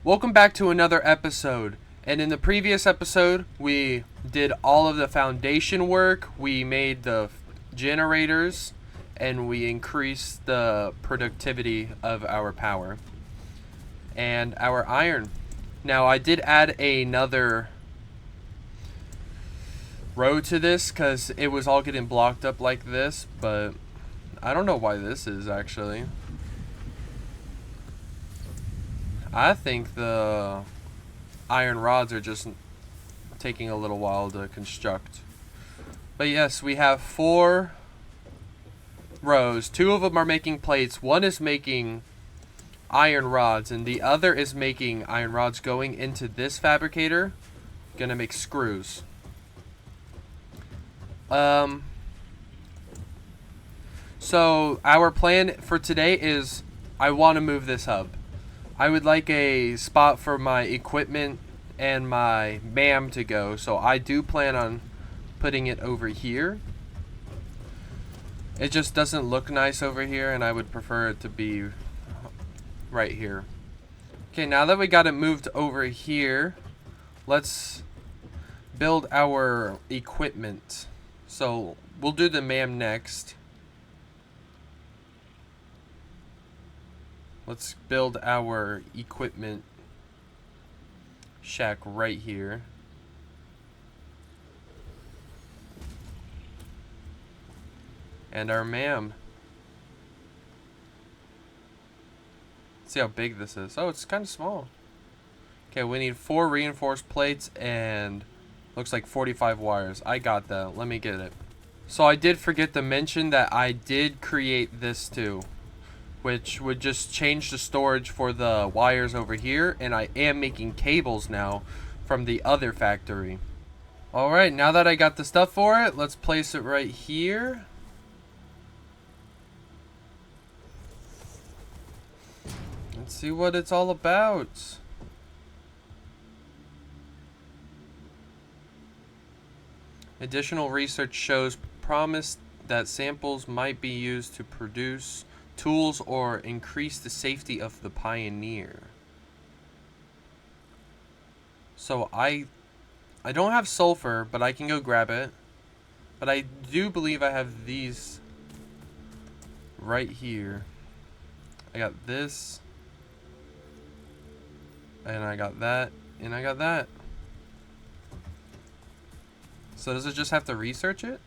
Welcome back to another episode. And in the previous episode, we did all of the foundation work, we made the generators, and we increased the productivity of our power and our iron. Now, I did add another row to this because it was all getting blocked up like this, but I don't know why this is actually. I think the iron rods are just taking a little while to construct. But yes, we have 4 rows. 2 of them are making plates. One is making iron rods, and the other is making iron rods going into this fabricator. Gonna make screws. So our plan for today is I want to move this hub. I would like a spot for my equipment and my MAM to go, so I do plan on putting it over here. It just doesn't look nice over here, and I would prefer it to be right here. Okay, now that we got it moved over here, let's build our equipment. So we'll do the MAM next. Let's build our equipment shack right here. And our MAM. Let's see how big this is. Oh, it's kind of small. Okay, we need 4 reinforced plates and looks like 45 wires. I got that. Let me get it. So I did forget to mention that I did create this too, which would just change the storage for the wires over here, and I am making cables now from the other factory. Alright, now that I got the stuff for it, let's place it right here. Let's see what it's all about. Additional research shows promise that samples might be used to produce tools or increase the safety of the Pioneer. So I don't have sulfur, but I can go grab it. But I do believe I have these right here. I got this, and I got that, and I got that. So does it just have to research it?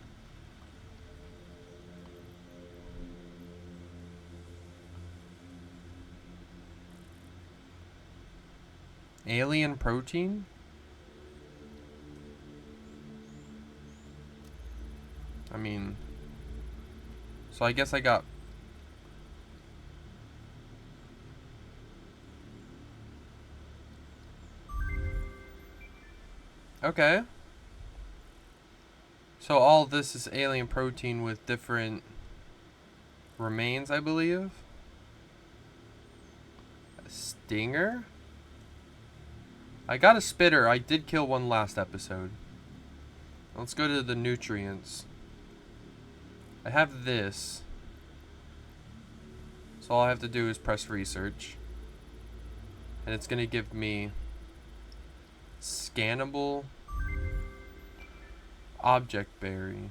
Alien protein? I mean, so I guess I got... Okay. So all this is alien protein with different remains, I believe. A stinger? I got a spitter. I did kill one last episode. Let's go to the nutrients. I have this. So all I have to do is press research. And it's going to give me scannable object berries.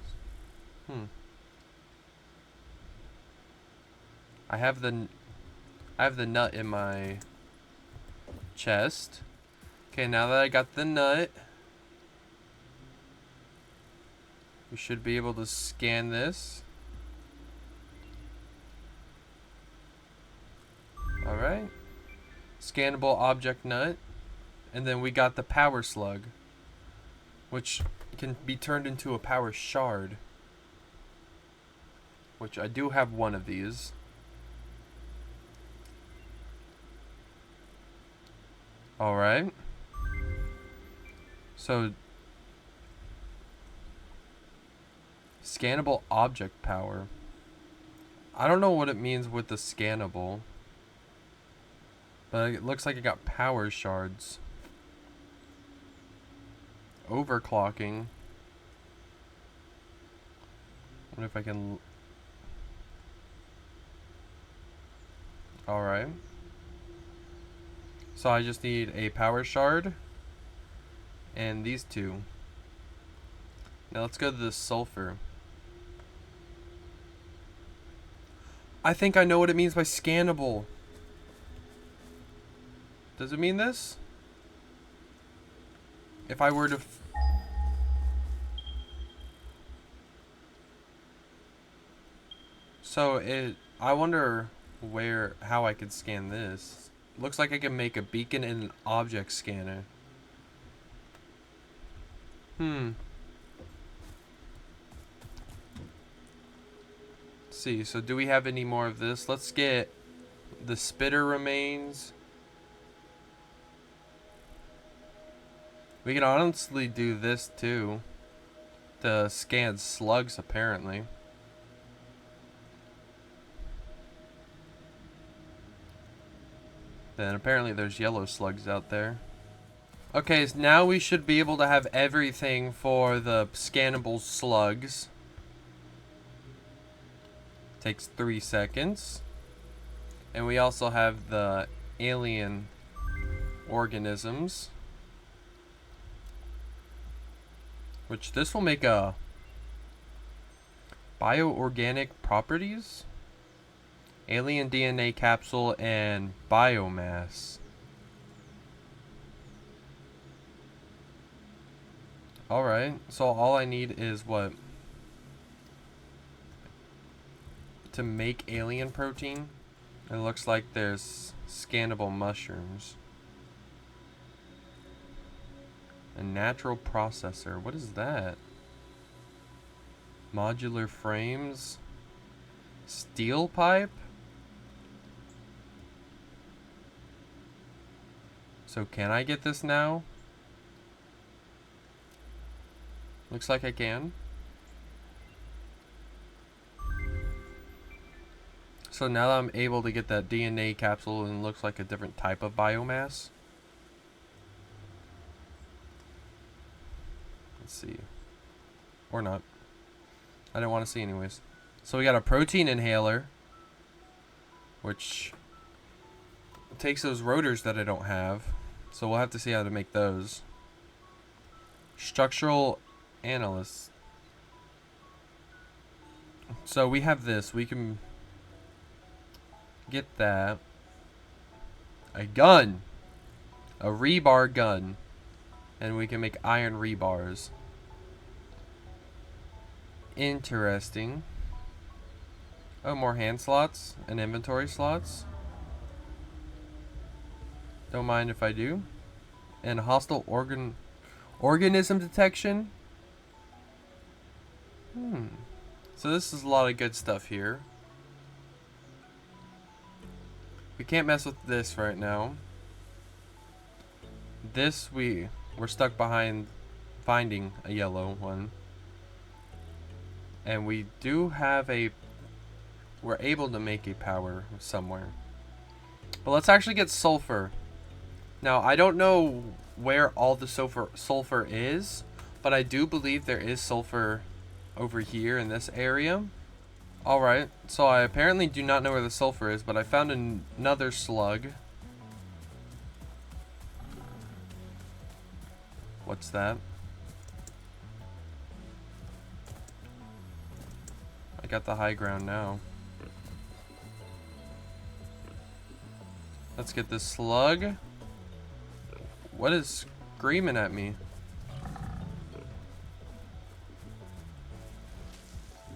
I have the nut in my chest. Okay, now that I got the nut, we should be able to scan this. Alright. Scannable object nut. And then we got the power slug, which can be turned into a power shard. Which I do have one of these. Alright. So, scannable object power. I don't know what it means with the scannable, but it looks like it got power shards. Overclocking. What if I can... Alright. So I just need a power shard and these two. Now let's go to the sulfur. I think I know what it means by scannable. Does it mean this? If I were to... So I wonder how I could scan this. Looks like I can make a beacon and an object scanner. Let's see, so do we have any more of this? Let's get the spitter remains. We can honestly do this too. The scanned slugs, apparently. Then apparently there's yellow slugs out there. Okay, so now we should be able to have everything for the scannable slugs. Takes 3 seconds. And we also have the alien organisms. Which this will make a bioorganic properties, alien DNA capsule, and biomass. Alright, so all I need is what? To make alien protein. It looks like there's scannable mushrooms. A natural processor. What is that? Modular frames. Steel pipe? So can I get this now? Looks like I can. So now that I'm able to get that DNA capsule and it looks like a different type of biomass. Let's see. Or not. I didn't want to see anyways. So we got a protein inhaler, which takes those rotors that I don't have. So we'll have to see how to make those. Structural analyst. So we have this. We can get that. A gun. A rebar gun. And we can make iron rebars. Interesting. Oh, more hand slots and inventory slots. Don't mind if I do. And hostile organism detection. So this is a lot of good stuff here. We can't mess with this right now. This we're stuck behind finding a yellow one. And we do have we're able to make a power somewhere. But let's actually get sulfur. Now, I don't know where all the sulfur is, but I do believe there is sulfur over here in this area. Alright, so I apparently do not know where the sulfur is, but I found another slug. What's that? I got the high ground now. Let's get this slug. What is screaming at me?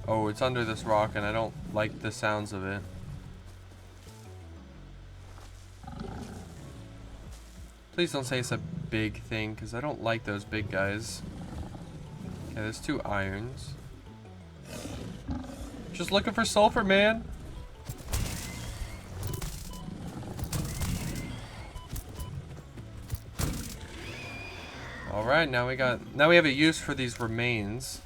Oh, it's under this rock and I don't like the sounds of it. Please don't say it's a big thing, because I don't like those big guys. Okay, there's 2 irons. Just looking for sulfur, man. Alright, now we have a use for these remains.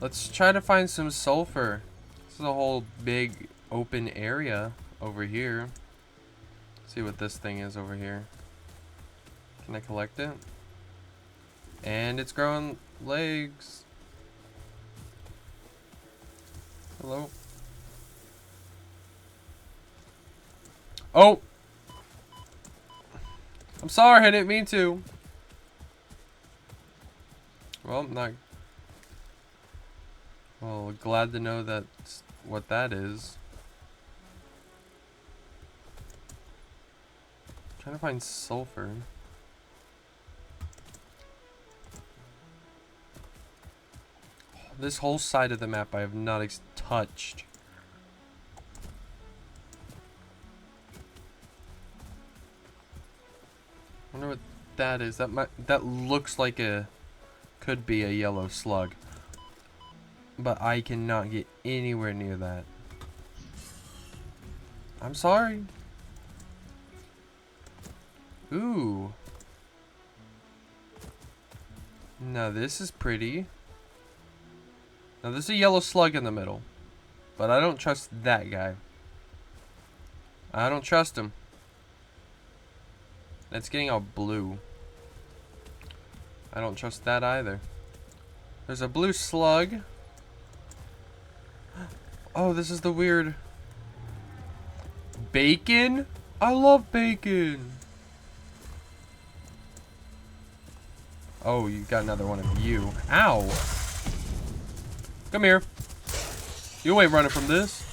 Let's try to find some sulfur. This is a whole big open area over here. See what this thing is over here. Can I collect it? And it's growing legs. Hello? Oh! I'm sorry, I didn't mean to. Well, not... Well, glad to know that's what that is. Trying to find sulfur. This whole side of the map I have not touched. Wonder what that is. That looks like could be a yellow slug. But I cannot get anywhere near that. I'm sorry. Ooh. Now this is pretty. Now there's a yellow slug in the middle. But I don't trust that guy. I don't trust him. It's getting all blue. I don't trust that either. There's a blue slug. Oh, this is the weird... Bacon? I love bacon. Oh, you got another one of you. Ow. Come here. You ain't running from this.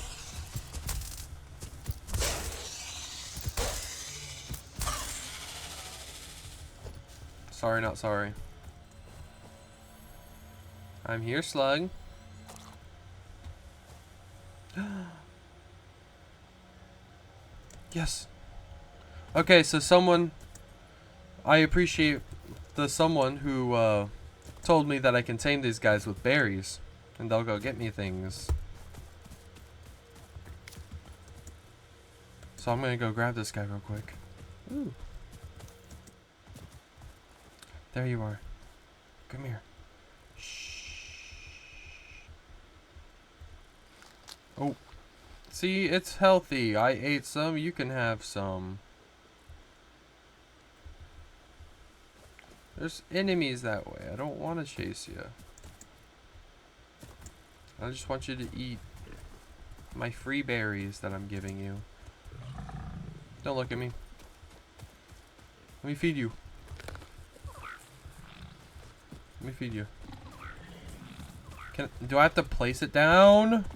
Sorry, not sorry. I'm here, slug. Yes. Okay, so someone... I appreciate the someone who told me that I can tame these guys with berries. And they'll go get me things. So I'm gonna go grab this guy real quick. Ooh. There you are. Come here. Shh. Oh. See, it's healthy. I ate some. You can have some. There's enemies that way. I don't want to chase you. I just want you to eat my free berries that I'm giving you. Don't look at me. Let me feed you. Let me feed you. Do I have to place it down?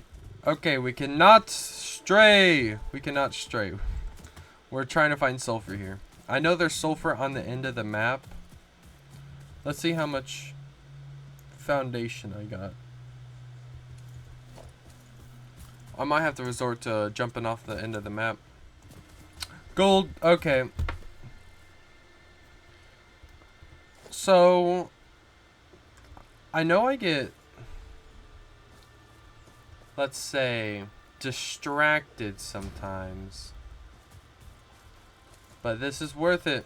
Okay, we cannot stray. We cannot stray. We're trying to find sulfur here. I know there's sulfur on the end of the map. Let's see how much foundation I got. I might have to resort to jumping off the end of the map. Gold. Okay. So, I know I get, let's say, distracted sometimes. But this is worth it.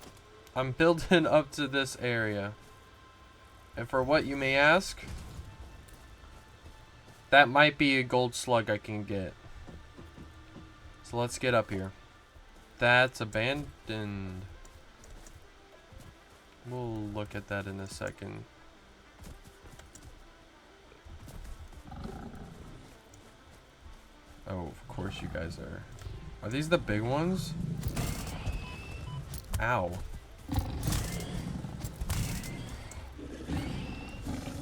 I'm building up to this area. And for what you may ask, that might be a gold slug I can get. So let's get up here. That's abandoned. We'll look at that in a second. Oh, of course you guys are. Are these the big ones? Ow.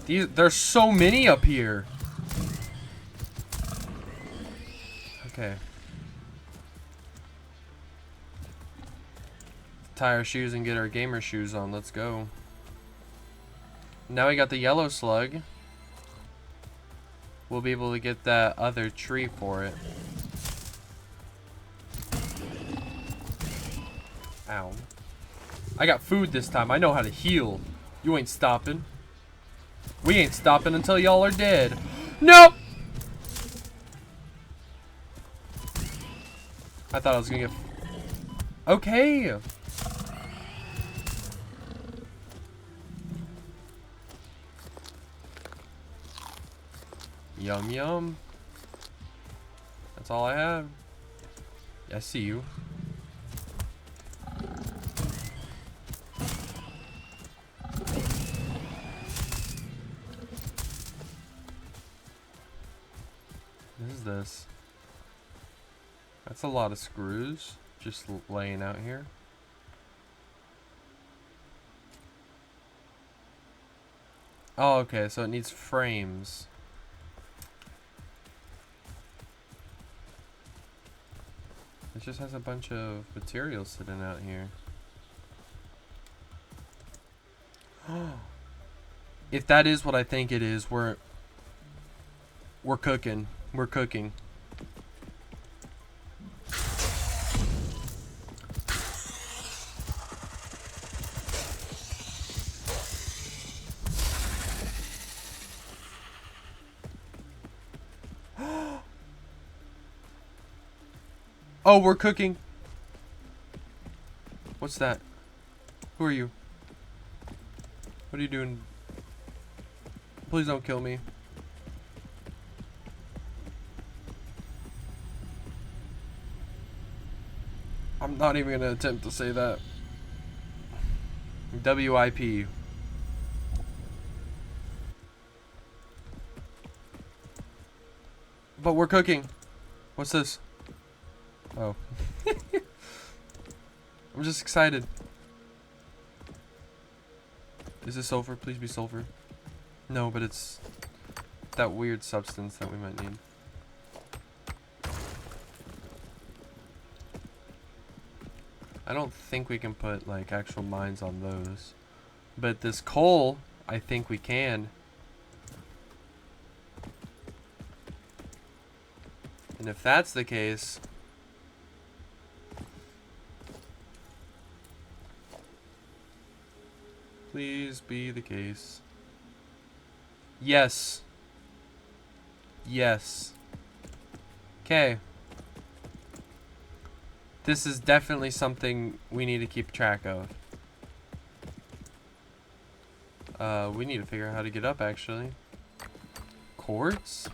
There's so many up here. Okay. Tie our shoes and get our gamer shoes on. Let's go. Now we got the yellow slug. We'll be able to get that other tree for it. Ow. I got food this time. I know how to heal. You ain't stopping. We ain't stopping until y'all are dead. Nope! I thought I was gonna get... Okay! Yum yum. That's all I have. Yeah, I see you. What is this? That's a lot of screws just laying out here. Oh, okay, so it needs frames. It just has a bunch of materials sitting out here. If that is what I think it is, we're cooking. We're cooking. Oh, we're cooking. What's that? Who are you? What are you doing? Please don't kill me. I'm not even gonna attempt to say that. WIP. But we're cooking. What's this? Oh. I'm just excited. Is this sulfur? Please be sulfur. No, but it's that weird substance that we might need. I don't think we can put like actual mines on those. But this coal, I think we can. And if that's the case, please be the case. Yes. Yes. Okay. This is definitely something we need to keep track of. We need to figure out how to get up, actually. Quartz?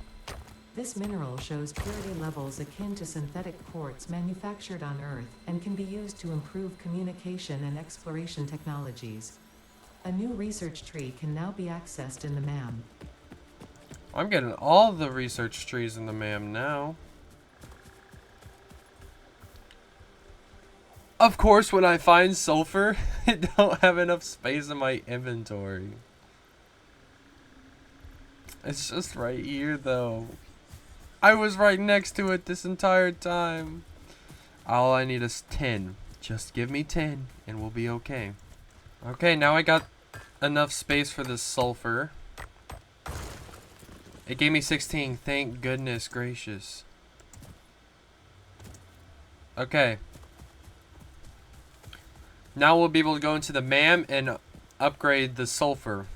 This mineral shows purity levels akin to synthetic quartz manufactured on Earth and can be used to improve communication and exploration technologies. A new research tree can now be accessed in the MAM. I'm getting all the research trees in the MAM now. Of course, when I find sulfur, I don't have enough space in my inventory. It's just right here, though. I was right next to it this entire time. All I need is 10. Just give me 10, and we'll be okay. Okay, now I got enough space for this sulfur. It gave me 16. Thank goodness gracious. Okay. Now we'll be able to go into the MAM and upgrade the sulfur.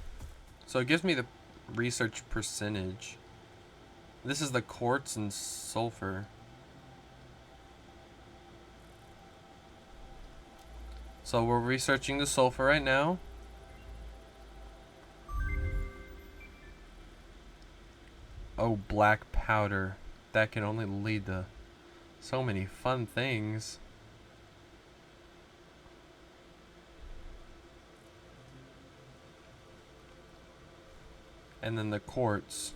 So it gives me the research percentage. This is the quartz and sulfur. So we're researching the sulfur right now. Oh, black powder. That can only lead to so many fun things. And then the quartz.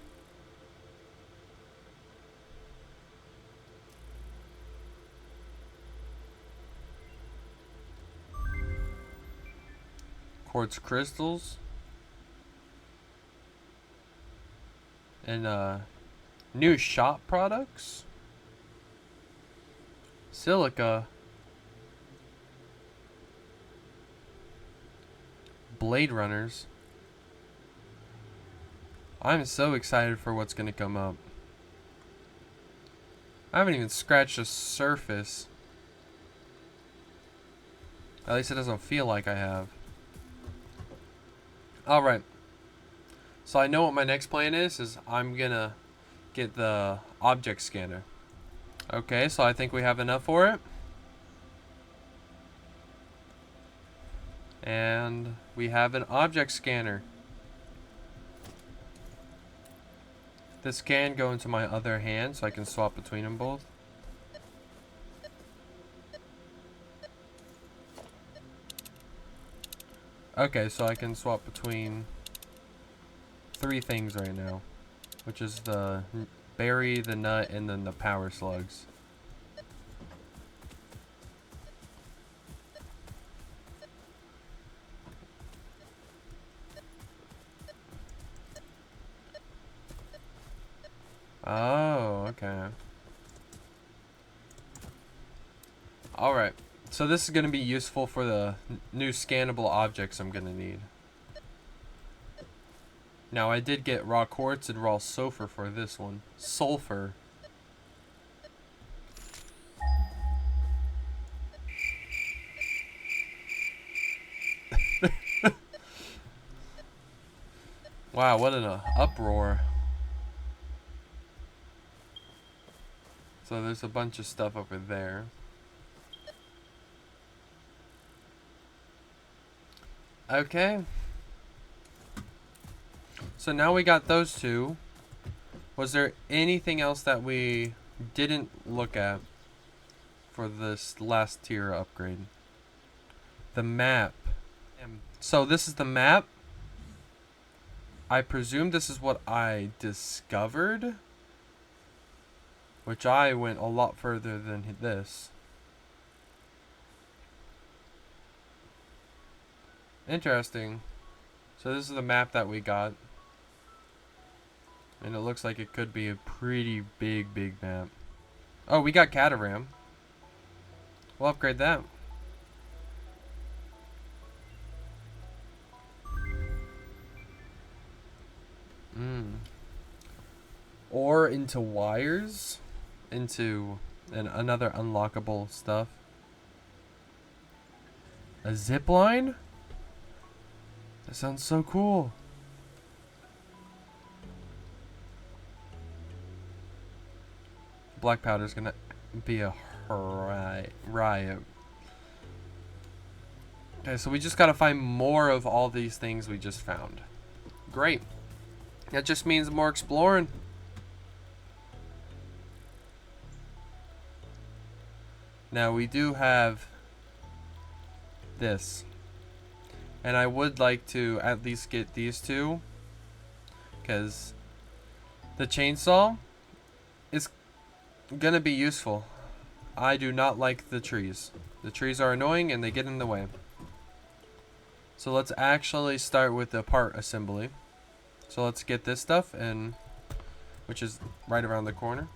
Quartz crystals. And new shop products. Silica. Blade runners. I'm so excited for what's gonna come up. I haven't even scratched the surface. At least it doesn't feel like I have. Alright. So I know what my next plan is I'm gonna get the object scanner. Okay, so I think we have enough for it. And we have an object scanner. This can go into my other hand so I can swap between them both. Okay, so I can swap between 3 things right now, which is the berry, the nut, and then the power slugs. Okay. Alright. So this is going to be useful for the new scannable objects I'm going to need. Now, I did get raw quartz and raw sulfur for this one. Sulfur. Wow, what an uproar. So there's a bunch of stuff over there. Okay. So now we got those two. Was there anything else that we didn't look at for this last tier upgrade? The map. So this is the map. I presume this is what I discovered, which I went a lot further than this. Interesting. So this is the map that we got. And it looks like it could be a pretty big map. Oh, we got Cataram. We'll upgrade that. Or into wires. Into another unlockable stuff. A zip line? That sounds so cool. Black powder's gonna be a riot. Okay, so we just gotta find more of all these things we just found. Great. That just means more exploring. Now we do have this. And I would like to at least get these two. Because the chainsaw is gonna be useful. I do not like the trees. The trees are annoying and they get in the way. So let's actually start with the part assembly. So let's get this stuff, and which is right around the corner.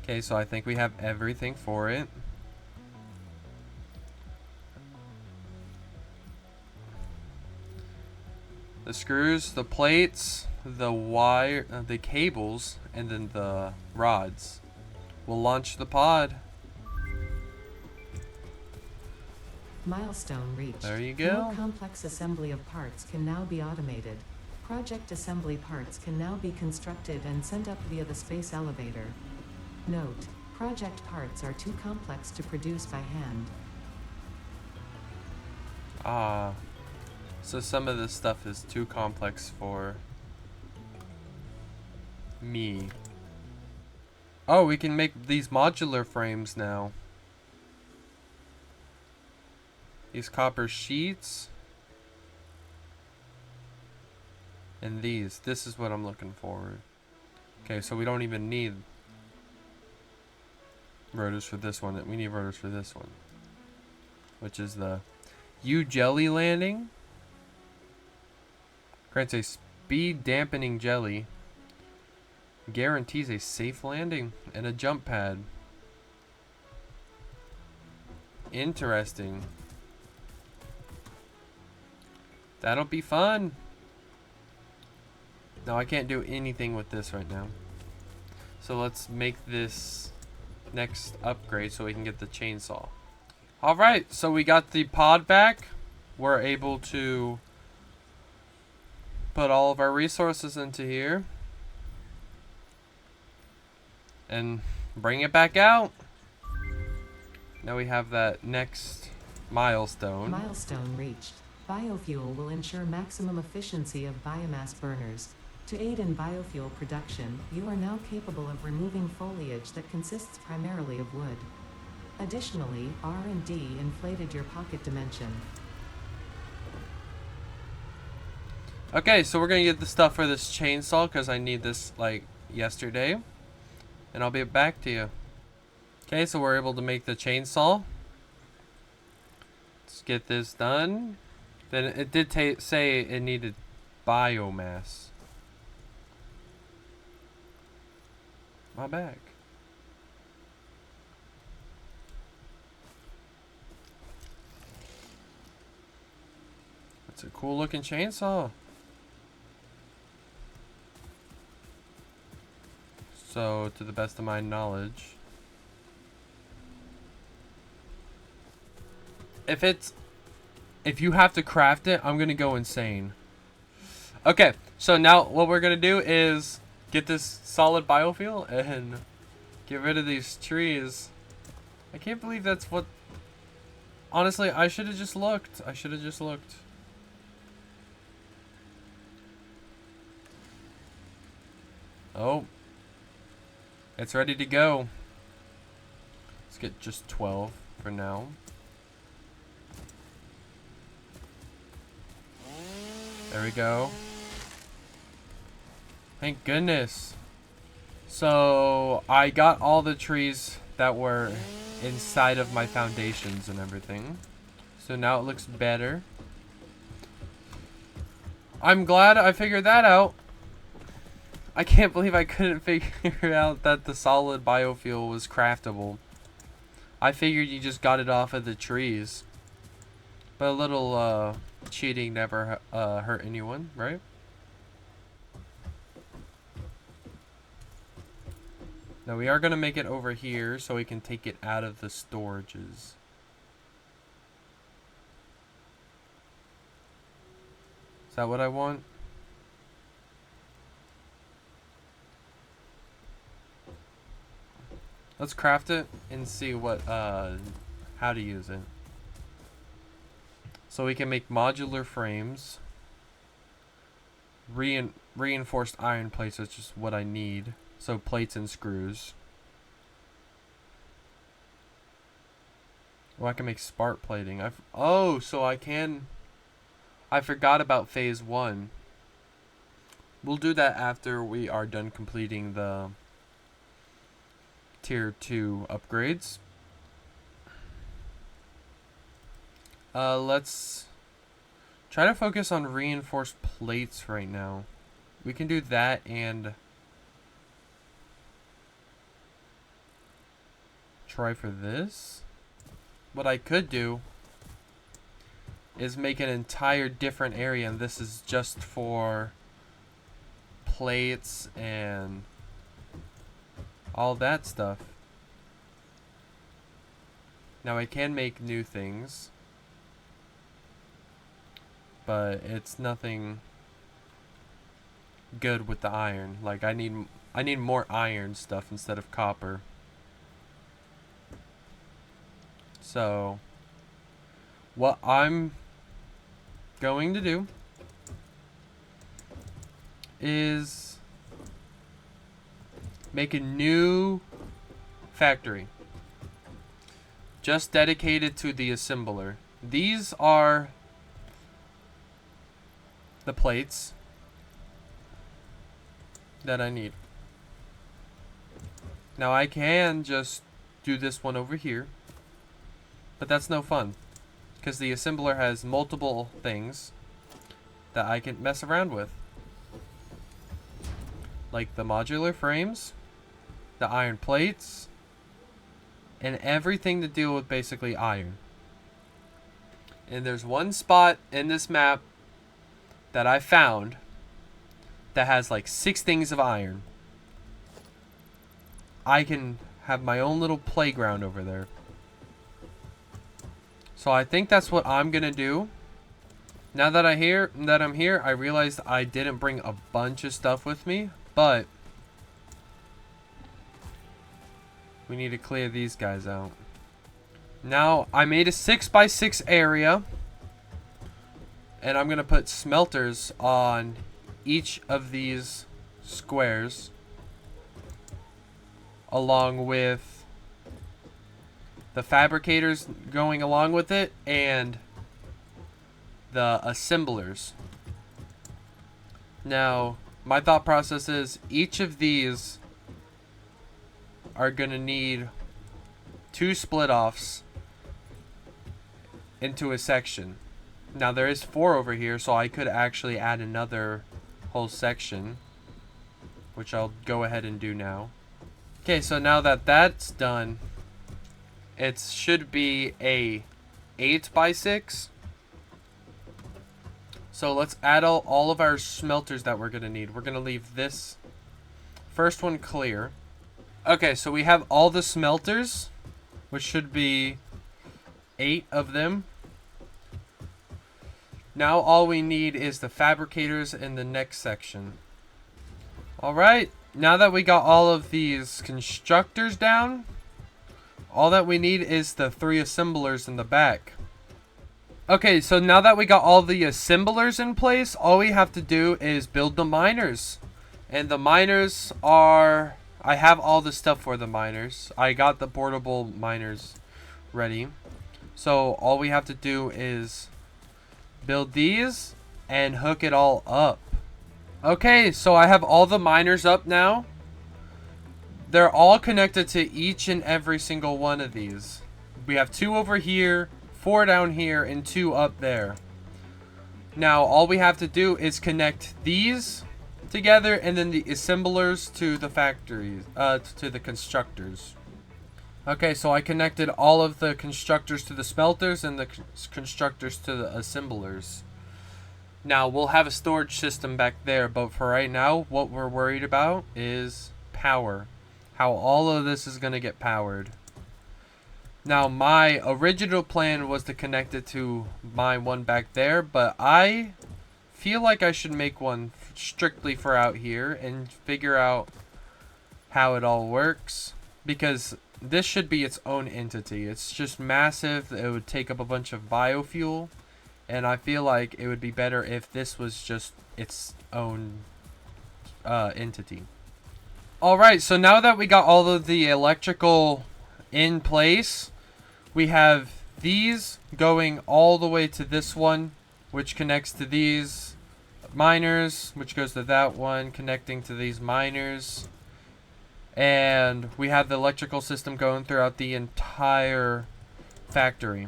Okay, so I think we have everything for it. The screws, the plates, the wire, the cables, and then the rods. We'll launch the pod. Milestone reached. There you go. More complex assembly of parts can now be automated. Project assembly parts can now be constructed and sent up via the space elevator. Note: project parts are too complex to produce by hand. So some of this stuff is too complex for me. Oh, we can make these modular frames now. These copper sheets. And these. This is what I'm looking for. Okay, so we don't even need rotors for this one. We need rotors for this one. Which is the U-jelly landing. Grants a speed dampening jelly. Guarantees a safe landing and a jump pad. Interesting. That'll be fun. No, I can't do anything with this right now. So let's make this next upgrade so we can get the chainsaw. Alright, so we got the pod back. We're able to put all of our resources into here. And bring it back out. Now we have that next milestone. Milestone reached. Biofuel will ensure maximum efficiency of biomass burners. To aid in biofuel production, you are now capable of removing foliage that consists primarily of wood. Additionally, R&D inflated your pocket dimension. Okay, so we're gonna get the stuff for this chainsaw because I need this like yesterday. And I'll be back to you. Okay, so we're able to make the chainsaw. Let's get this done. Then it did say it needed biomass. My back. It's a cool looking chainsaw. So, to the best of my knowledge, if you have to craft it, I'm gonna go insane. Okay, so now what we're gonna do is get this solid biofuel and get rid of these trees. I can't believe that's what... Honestly, I should have just looked. I should have just looked. Oh. It's ready to go. Let's get just 12 for now. There we go. Thank goodness. So, I got all the trees that were inside of my foundations and everything. So now it looks better. I'm glad I figured that out. I can't believe I couldn't figure out that the solid biofuel was craftable. I figured you just got it off of the trees. But a little cheating never hurt anyone, right? Now we are going to make it over here so we can take it out of the storages. Is that what I want? Let's craft it and see what how to use it. So we can make modular frames. Reinforced iron plates, which is what I need. So plates and screws. Oh, I can make spark plating. Oh, so I can... I forgot about phase 1. We'll do that after we are done completing the tier 2 upgrades. Let's try to focus on reinforced plates right now. We can do that and try for this. What I could do is make an entire different area, and this is just for plates and all that stuff. Now I can make new things, but it's nothing good with the iron. Like I need more iron stuff instead of copper. So what I'm going to do is make a new factory just dedicated to the assembler. These are the plates that I need. Now I can just do this one over here, but that's no fun because the assembler has multiple things that I can mess around with, like the modular frames, the iron plates, and everything to deal with basically iron. And there's one spot in this map that I found that has like 6 things of iron. I can have my own little playground over there. So I think that's what I'm gonna do. Now that I'm here, I realized I didn't bring a bunch of stuff with me, but we need to clear these guys out. Now I made a 6x6 area, and I'm gonna put smelters on each of these squares, along with the fabricators going along with it and the assemblers. Now my thought process is each of these are gonna need 2 split offs into a section. Now there is 4 over here, so I could actually add another whole section, which I'll go ahead and do now. Okay, so now that that's done, it should be a 8x6 So let's add all of our smelters that we're going to need. We're going to leave this first one clear. Okay, so we have all the smelters, which should be 8 of them. Now all we need is the fabricators in the next section. Alright, now that we got all of these constructors down, all that we need is the 3 assemblers in the back. Okay, so now that we got all the assemblers in place, all we have to do is build the miners. And the miners are... I have all the stuff for the miners. I got the portable miners ready. So all we have to do is build these and hook it all up. Okay, so I have all the miners up now. They're all connected to each and every single one of these. We have 2 over here, 4 down here, and 2 up there. Now all we have to do is connect these together and then the assemblers to the factories, to the constructors. Okay, so I connected all of the constructors to the smelters and the constructors to the assemblers. Now we'll have a storage system back there, but for right now what we're worried about is power. How all of this is going to get powered. Now my original plan was to connect it to my one back there, but I feel like I should make one strictly for out here and figure out how it all works, because this should be its own entity. It's just massive. It would take up a bunch of biofuel, and I feel like it would be better if this was just its own entity. Alright, so now that we got all of the electrical in place, we have these going all the way to this one, which connects to these miners, which goes to that one, connecting to these miners. And we have the electrical system going throughout the entire factory.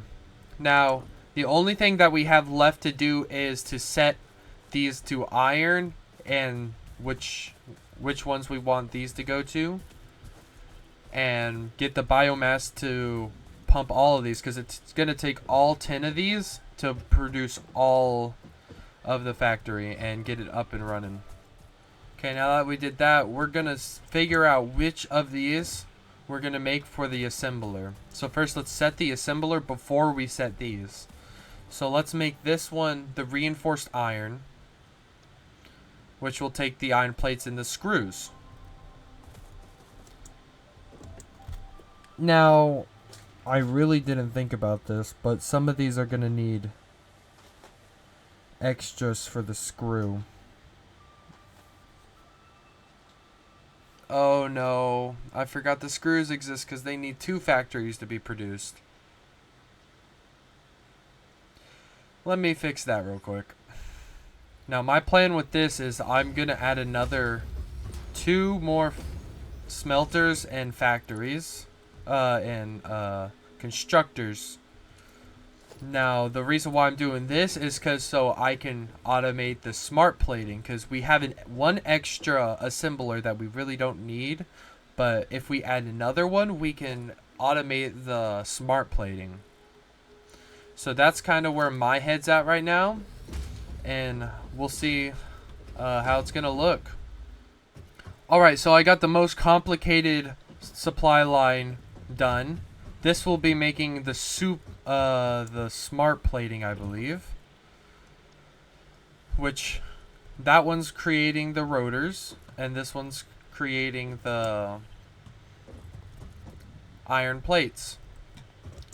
Now, the only thing that we have left to do is to set these to iron and which ones we want these to go to, and get the biomass to pump all of these, because it's going to take all 10 of these to produce all of the factory and get it up and running. Okay, now that we did that, we're going to figure out which of these we're going to make for the assembler. So first let's set the assembler before we set these. So let's make this one the reinforced iron, which will take the iron plates and the screws. Now, I really didn't think about this, but some of these are going to need extras for the screw. Oh no, I forgot the screws exist because they need 2 factories to be produced. Let me fix that real quick. Now my plan with this is I'm going to add another 2 more smelters and factories and constructors. Now the reason why I'm doing this is because so I can automate the smart plating, because we have one extra assembler that we really don't need, but if we add another one we can automate the smart plating. So that's kind of where my head's at right now, and we'll see how it's gonna look. Alright, so I got the most complicated supply line done. This will be making the the smart plating, I believe. Which, that one's creating the rotors, and this one's creating the iron plates.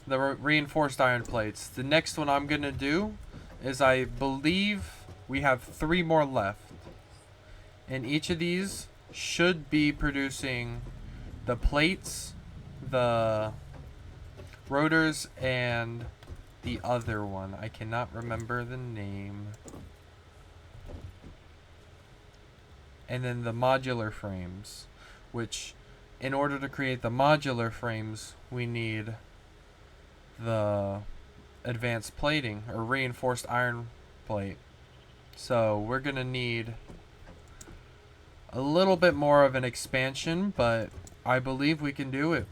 The reinforced iron plates. The next one I'm gonna do is, I believe we have 3 more left. And each of these should be producing the plates, the rotors, and the other one. I cannot remember the name. And then the modular frames, which in order to create the modular frames, we need the advanced plating or reinforced iron plate. So we're gonna need a little bit more of an expansion, but I believe we can do it.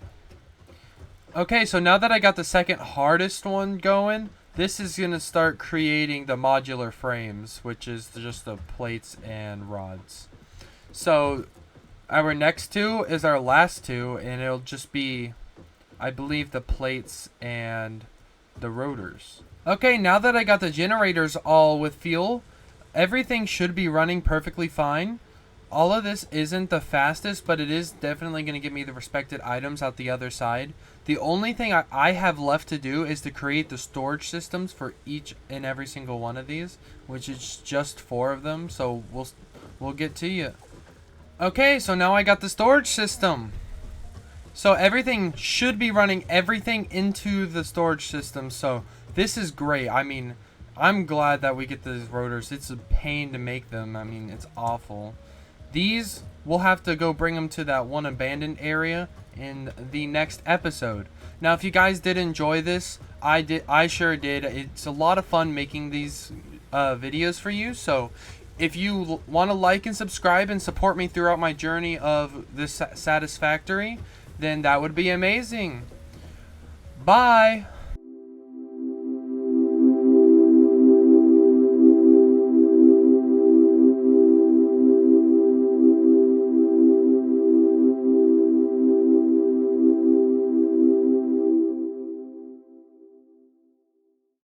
Okay, so now that I got the second hardest one going, this is going to start creating the modular frames, which is just the plates and rods. So our next two is our last two, and it'll just be, I believe, the plates and the rotors. Okay, now that I got the generators all with fuel, everything should be running perfectly fine. All of this isn't the fastest, but it is definitely going to give me the respected items out the other side. The only thing I have left to do is to create the storage systems for each and every single one of these, which is just 4 of them, so we'll get to you. Okay, so now I got the storage system. So everything should be running everything into the storage system, so this is great. I mean, I'm glad that we get these rotors. It's a pain to make them. I mean, it's awful. These, we'll have to go bring them to that one abandoned area in the next episode. Now, if you guys did enjoy this, I sure did. It's a lot of fun making these videos for you. So if you want to like and subscribe and support me throughout my journey of this Satisfactory, then that would be amazing. Bye.